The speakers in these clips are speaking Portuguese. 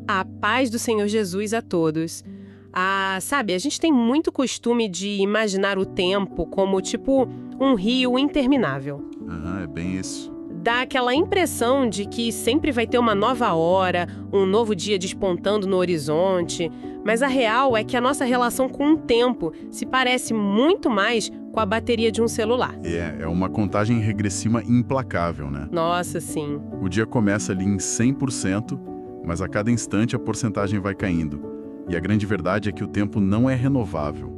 A paz do Senhor Jesus a todos. Sabe, a gente tem muito costume de imaginar o tempo como, tipo, um rio interminável. É bem isso. Dá aquela impressão de que sempre vai ter uma nova hora, um novo dia despontando no horizonte. Mas a real é que a nossa relação com o tempo se parece muito mais com a bateria de um celular. É uma contagem regressiva implacável, né? Nossa, sim. O dia começa ali em 100%, mas a cada instante a porcentagem vai caindo. E a grande verdade é que o tempo não é renovável.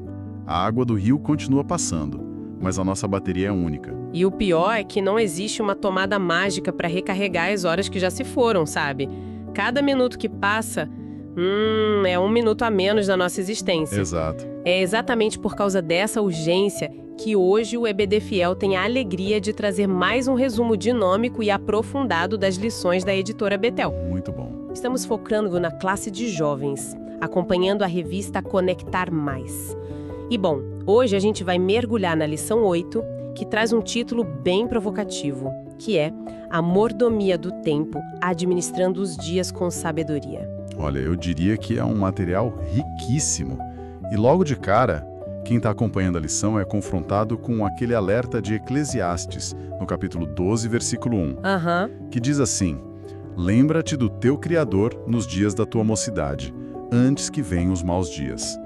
A água do rio continua passando, mas a nossa bateria é única. E o pior é que não existe uma tomada mágica para recarregar as horas que já se foram, sabe? Cada minuto que passa, é um minuto a menos da nossa existência. Exato. É exatamente por causa dessa urgência que hoje o EBD Fiel tem a alegria de trazer mais um resumo dinâmico e aprofundado das lições da editora Betel. Muito bom. Estamos focando na classe de jovens, acompanhando a revista Conectar Mais. E bom, hoje a gente vai mergulhar na lição 8, que traz um título bem provocativo, que é A Mordomia do Tempo, administrando os dias com sabedoria. Olha, eu diria que é um material riquíssimo. E logo de cara, quem está acompanhando a lição é confrontado com aquele alerta de Eclesiastes, no capítulo 12, versículo 1, que diz assim: Lembra-te do teu Criador nos dias da tua mocidade, antes que venham os maus dias.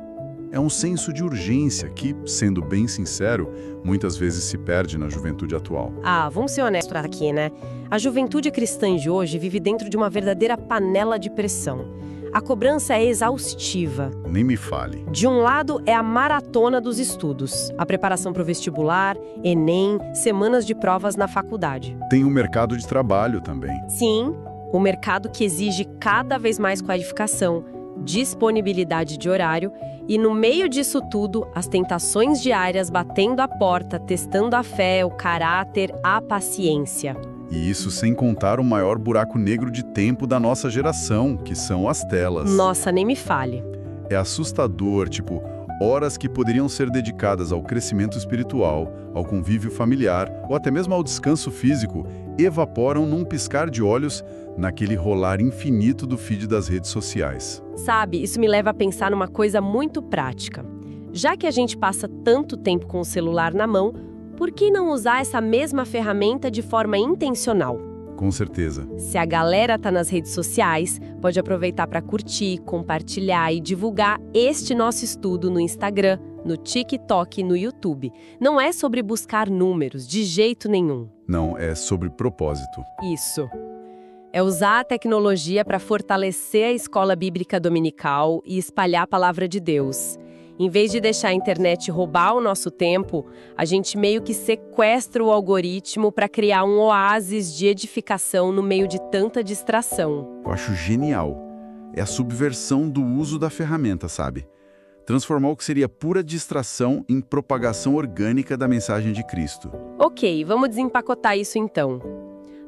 É um senso de urgência que, sendo bem sincero, muitas vezes se perde na juventude atual. Vamos ser honestos aqui, né? A juventude cristã de hoje vive dentro de uma verdadeira panela de pressão. A cobrança é exaustiva. Nem me fale. De um lado é a maratona dos estudos, a preparação para o vestibular, Enem, semanas de provas na faculdade. Tem o mercado de trabalho também. Sim, o mercado que exige cada vez mais qualificação, disponibilidade de horário e, no meio disso tudo, as tentações diárias batendo a porta, testando a fé, o caráter, a paciência. E isso sem contar o maior buraco negro de tempo da nossa geração, que são as telas. Nossa, nem me fale. É assustador, horas que poderiam ser dedicadas ao crescimento espiritual, ao convívio familiar ou até mesmo ao descanso físico, evaporam num piscar de olhos naquele rolar infinito do feed das redes sociais. Sabe, isso me leva a pensar numa coisa muito prática. Já que a gente passa tanto tempo com o celular na mão, por que não usar essa mesma ferramenta de forma intencional? Com certeza. Se a galera tá nas redes sociais, pode aproveitar para curtir, compartilhar e divulgar este nosso estudo no Instagram, no TikTok e no YouTube. Não é sobre buscar números, de jeito nenhum. Não, é sobre propósito. Isso. É usar a tecnologia para fortalecer a escola bíblica dominical e espalhar a palavra de Deus. Em vez de deixar a internet roubar o nosso tempo, a gente meio que sequestra o algoritmo para criar um oásis de edificação no meio de tanta distração. Eu acho genial. É a subversão do uso da ferramenta, sabe? Transformar o que seria pura distração em propagação orgânica da mensagem de Cristo. Ok, vamos desempacotar isso então.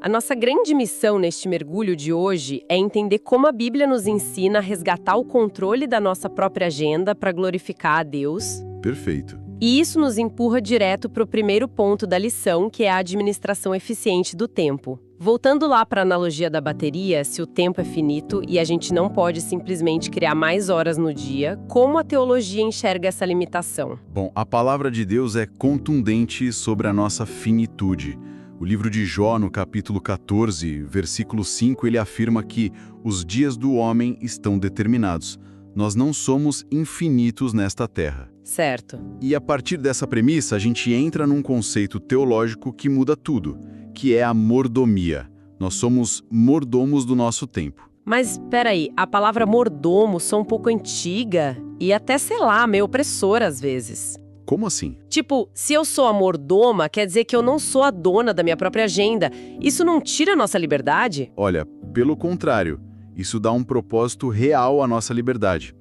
A nossa grande missão neste mergulho de hoje é entender como a Bíblia nos ensina a resgatar o controle da nossa própria agenda para glorificar a Deus. Perfeito. E isso nos empurra direto para o primeiro ponto da lição, que é a administração eficiente do tempo. Voltando lá para a analogia da bateria, se o tempo é finito e a gente não pode simplesmente criar mais horas no dia, como a teologia enxerga essa limitação? Bom, a palavra de Deus é contundente sobre a nossa finitude. O livro de Jó, no capítulo 14, versículo 5, ele afirma que os dias do homem estão determinados. Nós não somos infinitos nesta terra. Certo. E a partir dessa premissa, a gente entra num conceito teológico que muda tudo, que é a mordomia. Nós somos mordomos do nosso tempo. Mas, peraí, a palavra mordomo soa um pouco antiga e até, sei lá, meio opressora às vezes. Como assim? Tipo, se eu sou a mordoma, quer dizer que eu não sou a dona da minha própria agenda. Isso não tira a nossa liberdade? Olha, pelo contrário, isso dá um propósito real à nossa liberdade.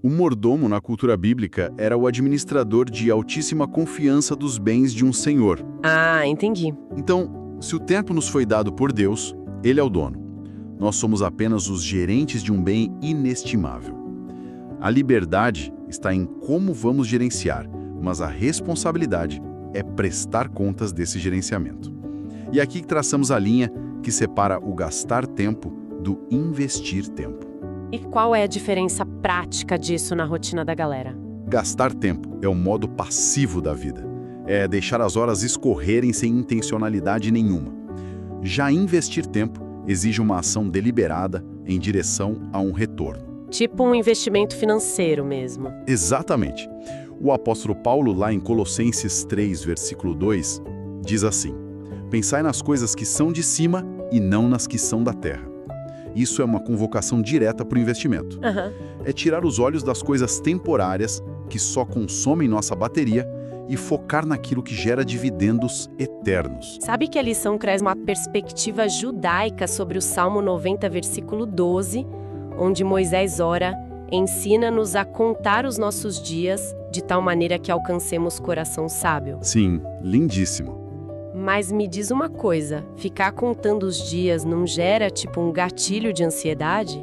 O mordomo, na cultura bíblica, era o administrador de altíssima confiança dos bens de um senhor. Ah, entendi. Então, se o tempo nos foi dado por Deus, ele é o dono. Nós somos apenas os gerentes de um bem inestimável. A liberdade está em como vamos gerenciar, mas a responsabilidade é prestar contas desse gerenciamento. E aqui traçamos a linha que separa o gastar tempo do investir tempo. E qual é a diferença prática disso na rotina da galera? Gastar tempo é o modo passivo da vida. É deixar as horas escorrerem sem intencionalidade nenhuma. Já investir tempo exige uma ação deliberada em direção a um retorno. Tipo um investimento financeiro mesmo. Exatamente. O apóstolo Paulo, lá em Colossenses 3, versículo 2, diz assim: pensai nas coisas que são de cima e não nas que são da terra. Isso é uma convocação direta para o investimento. É tirar os olhos das coisas temporárias que só consomem nossa bateria e focar naquilo que gera dividendos eternos. Sabe que a lição traz uma perspectiva judaica sobre o Salmo 90, versículo 12, onde Moisés ora: ensina-nos a contar os nossos dias de tal maneira que alcancemos coração sábio. Sim, lindíssimo. Mas me diz uma coisa, ficar contando os dias não gera tipo um gatilho de ansiedade?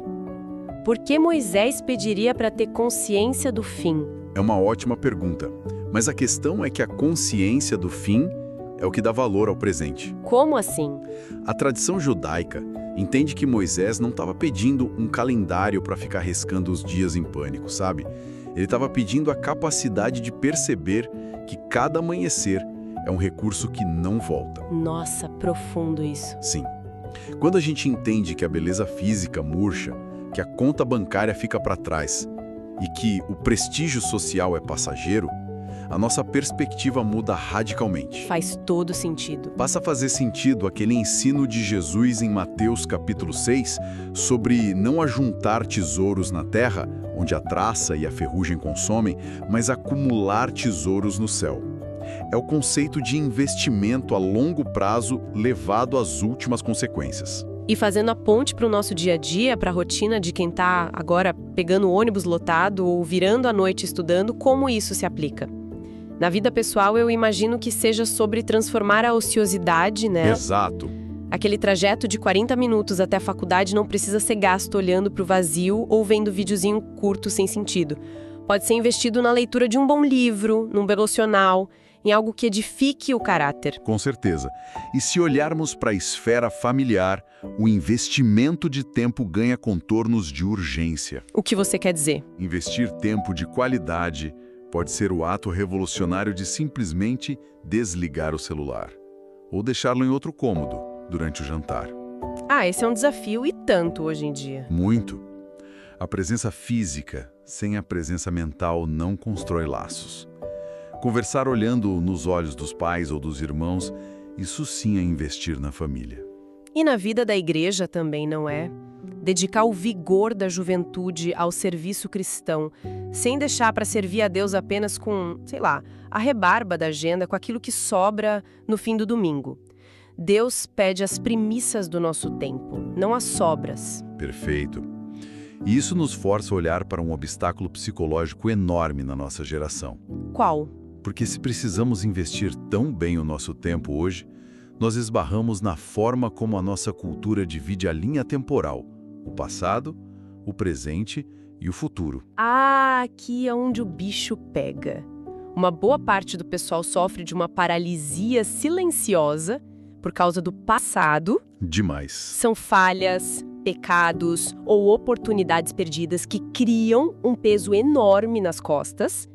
Por que Moisés pediria para ter consciência do fim? É uma ótima pergunta, mas a questão é que a consciência do fim é o que dá valor ao presente. Como assim? A tradição judaica entende que Moisés não estava pedindo um calendário para ficar riscando os dias em pânico, sabe? Ele estava pedindo a capacidade de perceber que cada amanhecer é um recurso que não volta. Nossa, profundo isso. Sim. Quando a gente entende que a beleza física murcha, que a conta bancária fica para trás e que o prestígio social é passageiro, a nossa perspectiva muda radicalmente. Faz todo sentido. Passa a fazer sentido aquele ensino de Jesus em Mateus capítulo 6 sobre não ajuntar tesouros na terra, onde a traça e a ferrugem consomem, mas acumular tesouros no céu. É o conceito de investimento a longo prazo levado às últimas consequências. E fazendo a ponte para o nosso dia a dia, para a rotina de quem está agora pegando o ônibus lotado ou virando à noite estudando, como isso se aplica? Na vida pessoal, eu imagino que seja sobre transformar a ociosidade, né? Exato. Aquele trajeto de 40 minutos até a faculdade não precisa ser gasto olhando para o vazio ou vendo videozinho curto sem sentido. Pode ser investido na leitura de um bom livro, num devocional, em algo que edifique o caráter. Com certeza. E se olharmos para a esfera familiar, o investimento de tempo ganha contornos de urgência. O que você quer dizer? Investir tempo de qualidade pode ser o ato revolucionário de simplesmente desligar o celular ou deixá-lo em outro cômodo durante o jantar. Esse é um desafio e tanto hoje em dia. Muito. A presença física sem a presença mental não constrói laços. Conversar olhando nos olhos dos pais ou dos irmãos, isso sim é investir na família. E na vida da igreja também, não é? Dedicar o vigor da juventude ao serviço cristão, sem deixar para servir a Deus apenas com, a rebarba da agenda, com aquilo que sobra no fim do domingo. Deus pede as primícias do nosso tempo, não as sobras. Perfeito. E isso nos força a olhar para um obstáculo psicológico enorme na nossa geração. Qual? Porque se precisamos investir tão bem o nosso tempo hoje, nós esbarramos na forma como a nossa cultura divide a linha temporal, o passado, o presente e o futuro. Aqui é onde o bicho pega. Uma boa parte do pessoal sofre de uma paralisia silenciosa por causa do passado. Demais. São falhas, pecados ou oportunidades perdidas que criam um peso enorme nas costas.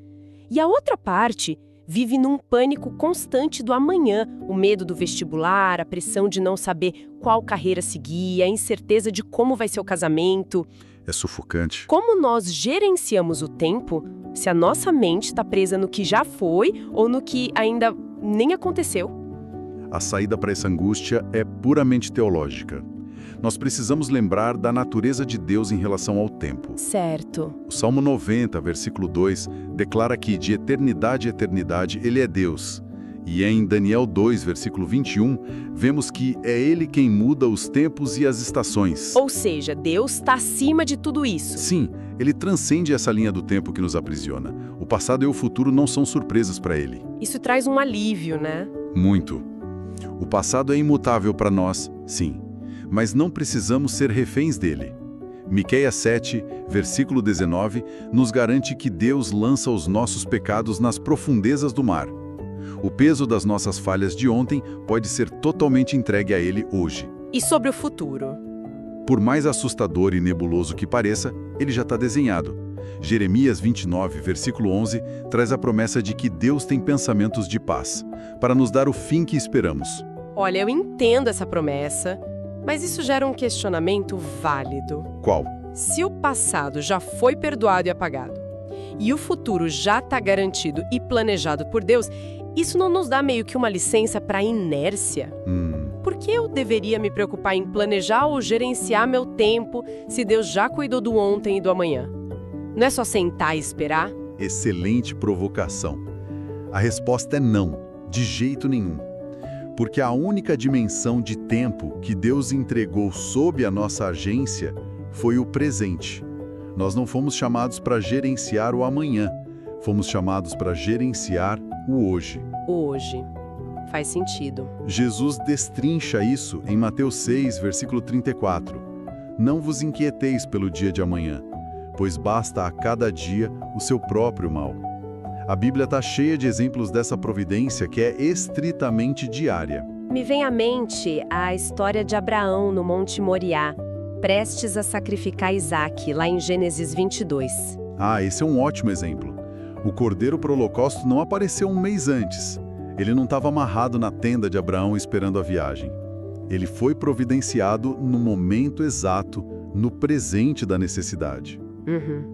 E a outra parte vive num pânico constante do amanhã, o medo do vestibular, a pressão de não saber qual carreira seguir, a incerteza de como vai ser o casamento. É sufocante. Como nós gerenciamos o tempo se a nossa mente está presa no que já foi ou no que ainda nem aconteceu? A saída para essa angústia é puramente teológica. Nós precisamos lembrar da natureza de Deus em relação ao tempo. Certo. O Salmo 90, versículo 2, declara que de eternidade a eternidade Ele é Deus. E em Daniel 2, versículo 21, vemos que é Ele quem muda os tempos e as estações. Ou seja, Deus está acima de tudo isso. Sim, Ele transcende essa linha do tempo que nos aprisiona. O passado e o futuro não são surpresas para Ele. Isso traz um alívio, né? Muito. O passado é imutável para nós, sim. Mas não precisamos ser reféns dele. Miqueias 7, versículo 19, nos garante que Deus lança os nossos pecados nas profundezas do mar. O peso das nossas falhas de ontem pode ser totalmente entregue a Ele hoje. E sobre o futuro? Por mais assustador e nebuloso que pareça, ele já está desenhado. Jeremias 29, versículo 11, traz a promessa de que Deus tem pensamentos de paz, para nos dar o fim que esperamos. Olha, eu entendo essa promessa, mas isso gera um questionamento válido. Qual? Se o passado já foi perdoado e apagado, e o futuro já está garantido e planejado por Deus, isso não nos dá meio que uma licença para inércia? Por que eu deveria me preocupar em planejar ou gerenciar meu tempo se Deus já cuidou do ontem e do amanhã? Não é só sentar e esperar? Excelente provocação. A resposta é não, de jeito nenhum. Porque a única dimensão de tempo que Deus entregou sob a nossa agência foi o presente. Nós não fomos chamados para gerenciar o amanhã, fomos chamados para gerenciar o hoje. O hoje. Faz sentido. Jesus destrincha isso em Mateus 6, versículo 34. Não vos inquieteis pelo dia de amanhã, pois basta a cada dia o seu próprio mal. A Bíblia está cheia de exemplos dessa providência que é estritamente diária. Me vem à mente a história de Abraão no Monte Moriá, prestes a sacrificar Isaque, lá em Gênesis 22. Esse é um ótimo exemplo. O cordeiro para o holocausto não apareceu um mês antes. Ele não estava amarrado na tenda de Abraão esperando a viagem. Ele foi providenciado no momento exato, no presente da necessidade.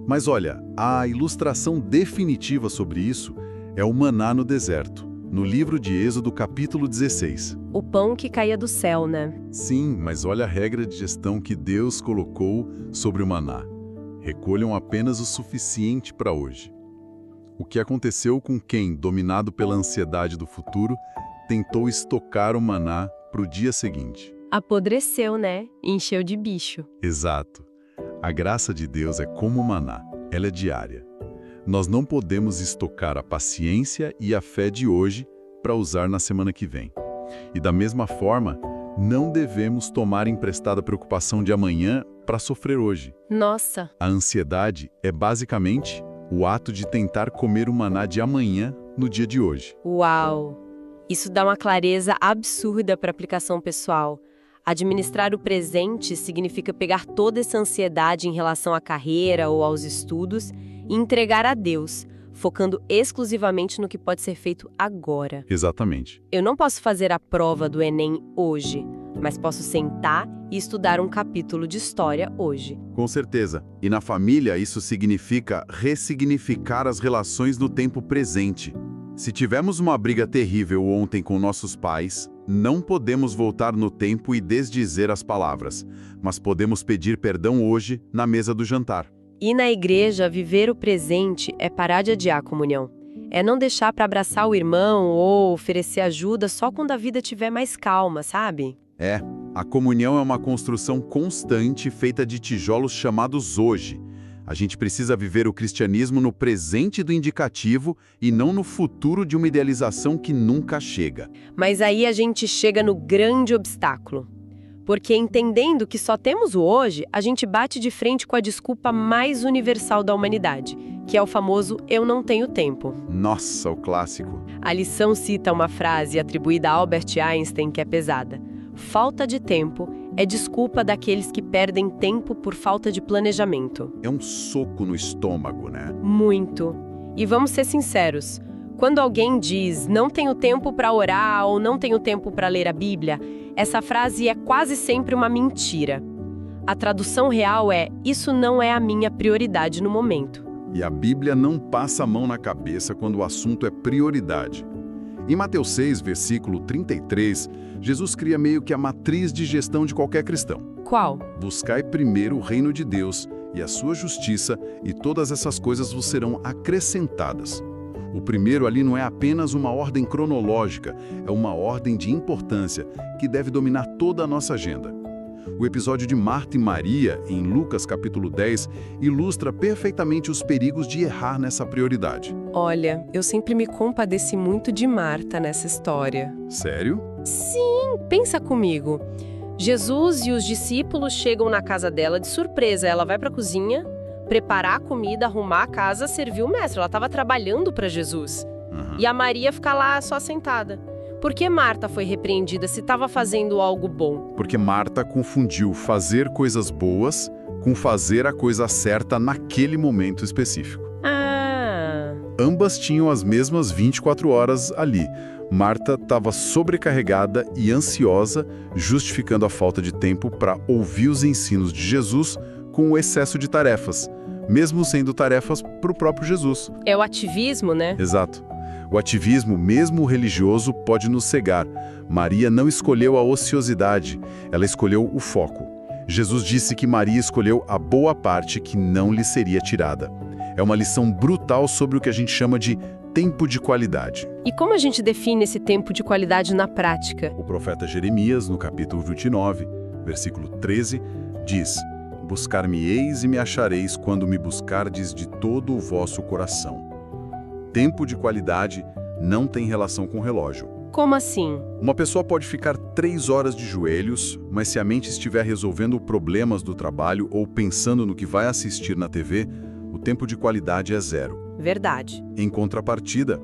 Mas olha, a ilustração definitiva sobre isso é o maná no deserto, no livro de Êxodo, capítulo 16. O pão que caía do céu, né? Sim, mas olha a regra de gestão que Deus colocou sobre o maná. Recolham apenas o suficiente para hoje. O que aconteceu com quem, dominado pela ansiedade do futuro, tentou estocar o maná para o dia seguinte? Apodreceu, né? Encheu de bicho. Exato. A graça de Deus é como o maná, ela é diária. Nós não podemos estocar a paciência e a fé de hoje para usar na semana que vem. E da mesma forma, não devemos tomar emprestada a preocupação de amanhã para sofrer hoje. Nossa! A ansiedade é basicamente o ato de tentar comer o maná de amanhã no dia de hoje. Uau! Isso dá uma clareza absurda para a aplicação pessoal. Administrar o presente significa pegar toda essa ansiedade em relação à carreira ou aos estudos e entregar a Deus, focando exclusivamente no que pode ser feito agora. Exatamente. Eu não posso fazer a prova do Enem hoje, mas posso sentar e estudar um capítulo de história hoje. Com certeza. E na família, isso significa ressignificar as relações no tempo presente. Se tivemos uma briga terrível ontem com nossos pais, não podemos voltar no tempo e desdizer as palavras, mas podemos pedir perdão hoje na mesa do jantar. E na igreja, viver o presente é parar de adiar a comunhão. É não deixar para abraçar o irmão ou oferecer ajuda só quando a vida estiver mais calma, sabe? A comunhão é uma construção constante feita de tijolos chamados hoje. A gente precisa viver o cristianismo no presente do indicativo e não no futuro de uma idealização que nunca chega. Mas aí a gente chega no grande obstáculo. Porque entendendo que só temos o hoje, a gente bate de frente com a desculpa mais universal da humanidade, que é o famoso "eu não tenho tempo". Nossa, o clássico. A lição cita uma frase atribuída a Albert Einstein que é pesada. Falta de tempo é desculpa daqueles que perdem tempo por falta de planejamento. É um soco no estômago, né? Muito. E vamos ser sinceros, quando alguém diz "não tenho tempo para orar" ou "não tenho tempo para ler a Bíblia", essa frase é quase sempre uma mentira. A tradução real é "isso não é a minha prioridade no momento". E a Bíblia não passa a mão na cabeça quando o assunto é prioridade. Em Mateus 6, versículo 33, Jesus cria meio que a matriz de gestão de qualquer cristão. Qual? Buscai primeiro o reino de Deus e a sua justiça, e todas essas coisas vos serão acrescentadas. O primeiro ali não é apenas uma ordem cronológica, é uma ordem de importância que deve dominar toda a nossa agenda. O episódio de Marta e Maria, em Lucas capítulo 10, ilustra perfeitamente os perigos de errar nessa prioridade. Olha, eu sempre me compadeci muito de Marta nessa história. Sério? Sim, pensa comigo. Jesus e os discípulos chegam na casa dela de surpresa. Ela vai para a cozinha, preparar a comida, arrumar a casa, servir o mestre. Ela estava trabalhando para Jesus. E a Maria fica lá só sentada. Por que Marta foi repreendida se estava fazendo algo bom? Porque Marta confundiu fazer coisas boas com fazer a coisa certa naquele momento específico. Ah, Ambas tinham as mesmas 24 horas ali. Marta estava sobrecarregada e ansiosa, justificando a falta de tempo para ouvir os ensinos de Jesus com o excesso de tarefas, mesmo sendo tarefas para o próprio Jesus. é o ativismo, né? Exato. O ativismo, mesmo religioso, pode nos cegar. Maria não escolheu a ociosidade, ela escolheu o foco. Jesus disse que Maria escolheu a boa parte que não lhe seria tirada. É uma lição brutal sobre o que a gente chama de tempo de qualidade. E como a gente define esse tempo de qualidade na prática? O profeta Jeremias, no capítulo 29, versículo 13, diz: Buscar-me-eis e me achareis quando me buscardes de todo o vosso coração. Tempo de qualidade não tem relação com relógio. Como assim? Uma pessoa pode ficar 3 horas de joelhos, mas se a mente estiver resolvendo problemas do trabalho ou pensando no que vai assistir na TV, o tempo de qualidade é 0. Verdade. Em contrapartida,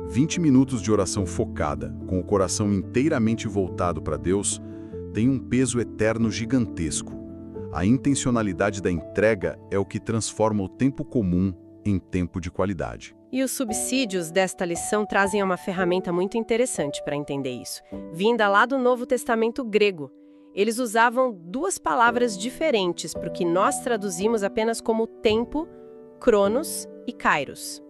20 minutos de oração focada, com o coração inteiramente voltado para Deus, tem um peso eterno gigantesco. A intencionalidade da entrega é o que transforma o tempo comum em tempo de qualidade. E os subsídios desta lição trazem uma ferramenta muito interessante para entender isso, vinda lá do Novo Testamento grego. Eles usavam 2 palavras diferentes para o que nós traduzimos apenas como tempo, cronos e kairos.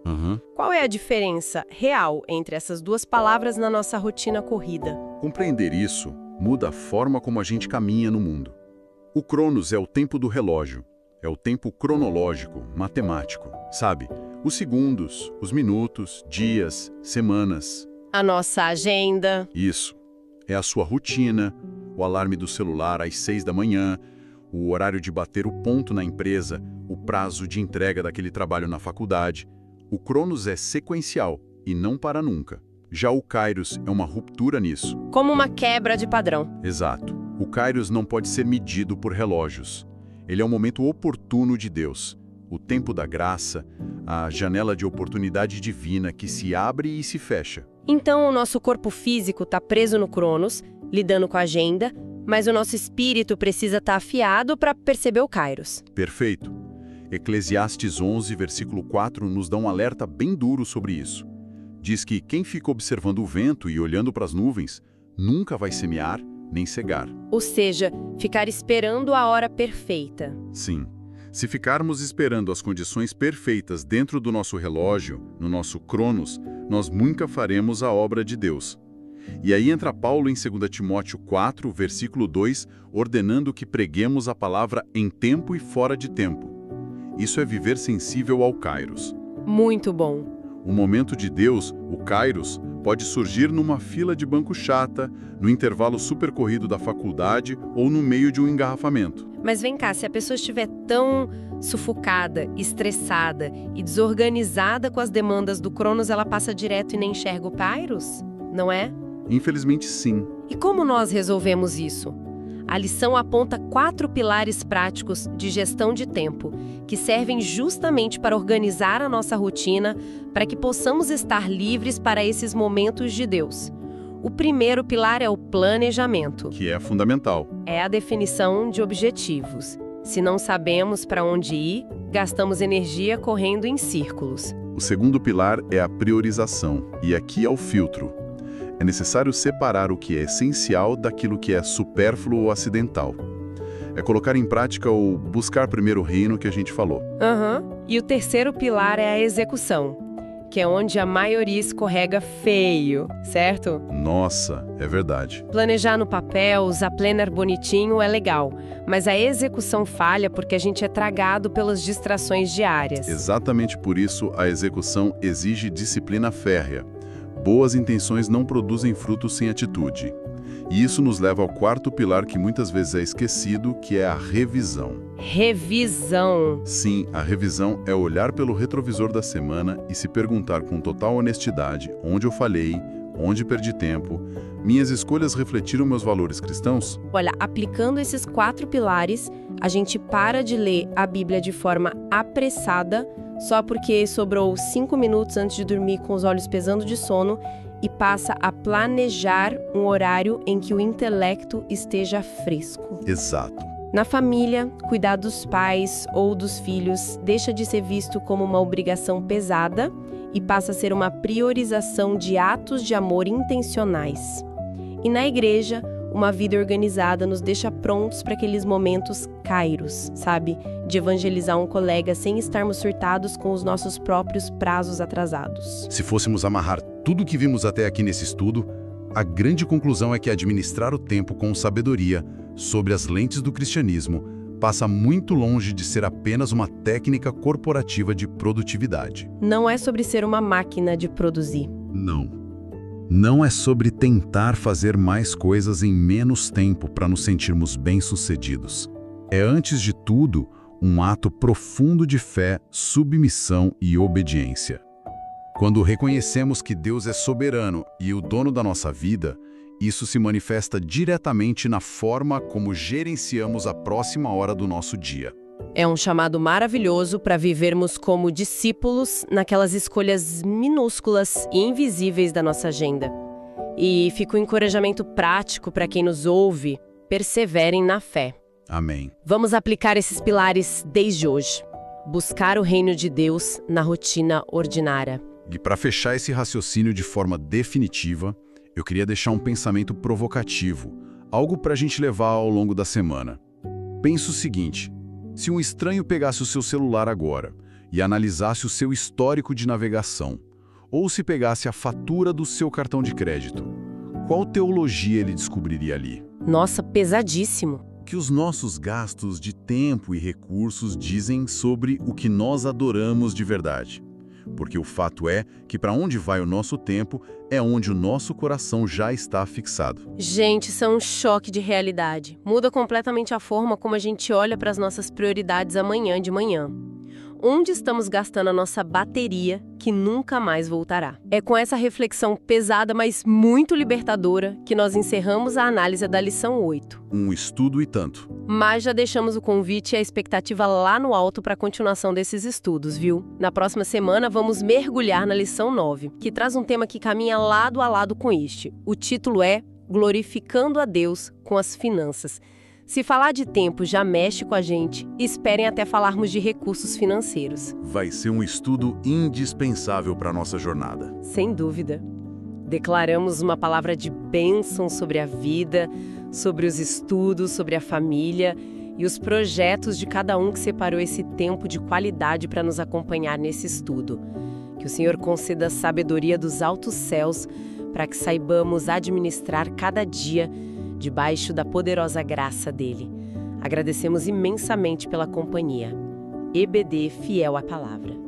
Qual é a diferença real entre essas 2 palavras na nossa rotina corrida? Compreender isso muda a forma como a gente caminha no mundo. O cronos é o tempo do relógio, é o tempo cronológico, matemático, sabe? Os segundos, os minutos, dias, semanas. A nossa agenda. Isso. É a sua rotina, o alarme do celular às 6 da manhã, o horário de bater o ponto na empresa, o prazo de entrega daquele trabalho na faculdade. O cronos é sequencial e não para nunca. Já o kairos é uma ruptura nisso. Como uma quebra de padrão. Exato. O kairos não pode ser medido por relógios. Ele é o momento oportuno de Deus, o tempo da graça, a janela de oportunidade divina que se abre e se fecha. Então o nosso corpo físico está preso no cronos, lidando com a agenda, mas o nosso espírito precisa estar afiado para perceber o kairos. Perfeito. Eclesiastes 11, versículo 4, nos dá um alerta bem duro sobre isso. Diz que quem fica observando o vento e olhando para as nuvens nunca vai semear nem cegar. Ou seja, ficar esperando a hora perfeita. Sim. Se ficarmos esperando as condições perfeitas dentro do nosso relógio, no nosso cronos, nós nunca faremos a obra de Deus. E aí entra Paulo em 2 Timóteo 4, versículo 2, ordenando que preguemos a palavra em tempo e fora de tempo. Isso é viver sensível ao kairos. Muito bom. O momento de Deus, o kairos, pode surgir numa fila de banco chata, no intervalo supercorrido da faculdade ou no meio de um engarrafamento. Mas vem cá, se a pessoa estiver tão sufocada, estressada e desorganizada com as demandas do cronos, ela passa direto e nem enxerga o kairos? Não é? Infelizmente, sim. E como nós resolvemos isso? A lição aponta 4 pilares práticos de gestão de tempo, que servem justamente para organizar a nossa rotina, para que possamos estar livres para esses momentos de Deus. O primeiro pilar é o planejamento, Que é fundamental. é a definição de objetivos. Se não sabemos para onde ir, gastamos energia correndo em círculos. O segundo pilar é a priorização, e aqui é o filtro. É necessário separar o que é essencial daquilo que é supérfluo ou acidental. É colocar em prática o buscar primeiro o reino que a gente falou. E o terceiro pilar é a execução, que é onde a maioria escorrega feio, certo? Nossa, é verdade. Planejar no papel, usar planner bonitinho é legal, mas a execução falha porque a gente é tragado pelas distrações diárias. Exatamente por isso a execução exige disciplina férrea. Boas intenções não produzem frutos sem atitude. E isso nos leva ao quarto pilar que muitas vezes é esquecido, que é a revisão. Revisão. Sim, a revisão é olhar pelo retrovisor da semana e se perguntar com total honestidade onde eu falhei, onde perdi tempo, minhas escolhas refletiram meus valores cristãos? Olha, aplicando esses 4 pilares, a gente para de ler a Bíblia de forma apressada, só porque sobrou 5 minutos antes de dormir com os olhos pesando de sono, e passa a planejar um horário em que o intelecto esteja fresco. Exato. Na família, cuidar dos pais ou dos filhos deixa de ser visto como uma obrigação pesada e passa a ser uma priorização de atos de amor intencionais. E na igreja, uma vida organizada nos deixa prontos para aqueles momentos kairos, sabe? De evangelizar um colega sem estarmos surtados com os nossos próprios prazos atrasados. Se fôssemos amarrar tudo o que vimos até aqui nesse estudo, a grande conclusão é que administrar o tempo com sabedoria, sob as lentes do cristianismo, passa muito longe de ser apenas uma técnica corporativa de produtividade. Não é sobre ser uma máquina de produzir. Não. Não é sobre tentar fazer mais coisas em menos tempo para nos sentirmos bem-sucedidos. É, antes de tudo, um ato profundo de fé, submissão e obediência. Quando reconhecemos que Deus é soberano e o dono da nossa vida, isso se manifesta diretamente na forma como gerenciamos a próxima hora do nosso dia. É um chamado maravilhoso para vivermos como discípulos naquelas escolhas minúsculas e invisíveis da nossa agenda. E fica um encorajamento prático para quem nos ouve: perseverem na fé. Amém. Vamos aplicar esses pilares desde hoje. Buscar o reino de Deus na rotina ordinária. E para fechar esse raciocínio de forma definitiva, eu queria deixar um pensamento provocativo, algo para a gente levar ao longo da semana. Pensa o seguinte: se um estranho pegasse o seu celular agora e analisasse o seu histórico de navegação, ou se pegasse a fatura do seu cartão de crédito, qual teologia ele descobriria ali? Nossa, pesadíssimo. O que os nossos gastos de tempo e recursos dizem sobre o que nós adoramos de verdade? Porque o fato é que para onde vai o nosso tempo é onde o nosso coração já está fixado. Gente, isso é um choque de realidade. Muda completamente a forma como a gente olha para as nossas prioridades amanhã de manhã. Onde estamos gastando a nossa bateria que nunca mais voltará? É com essa reflexão pesada, mas muito libertadora, que nós encerramos a análise da lição 8. Um estudo e tanto. Mas já deixamos o convite e a expectativa lá no alto para a continuação desses estudos, viu? Na próxima semana vamos mergulhar na lição 9, que traz um tema que caminha lado a lado com este. O título é Glorificando a Deus com as Finanças. Se falar de tempo já mexe com a gente, esperem até falarmos de recursos financeiros. Vai ser um estudo indispensável para a nossa jornada. Sem dúvida. Declaramos uma palavra de bênção sobre a vida, sobre os estudos, sobre a família e os projetos de cada um que separou esse tempo de qualidade para nos acompanhar nesse estudo. Que o Senhor conceda a sabedoria dos altos céus para que saibamos administrar cada dia debaixo da poderosa graça dele. Agradecemos imensamente pela companhia. EBD, fiel à palavra.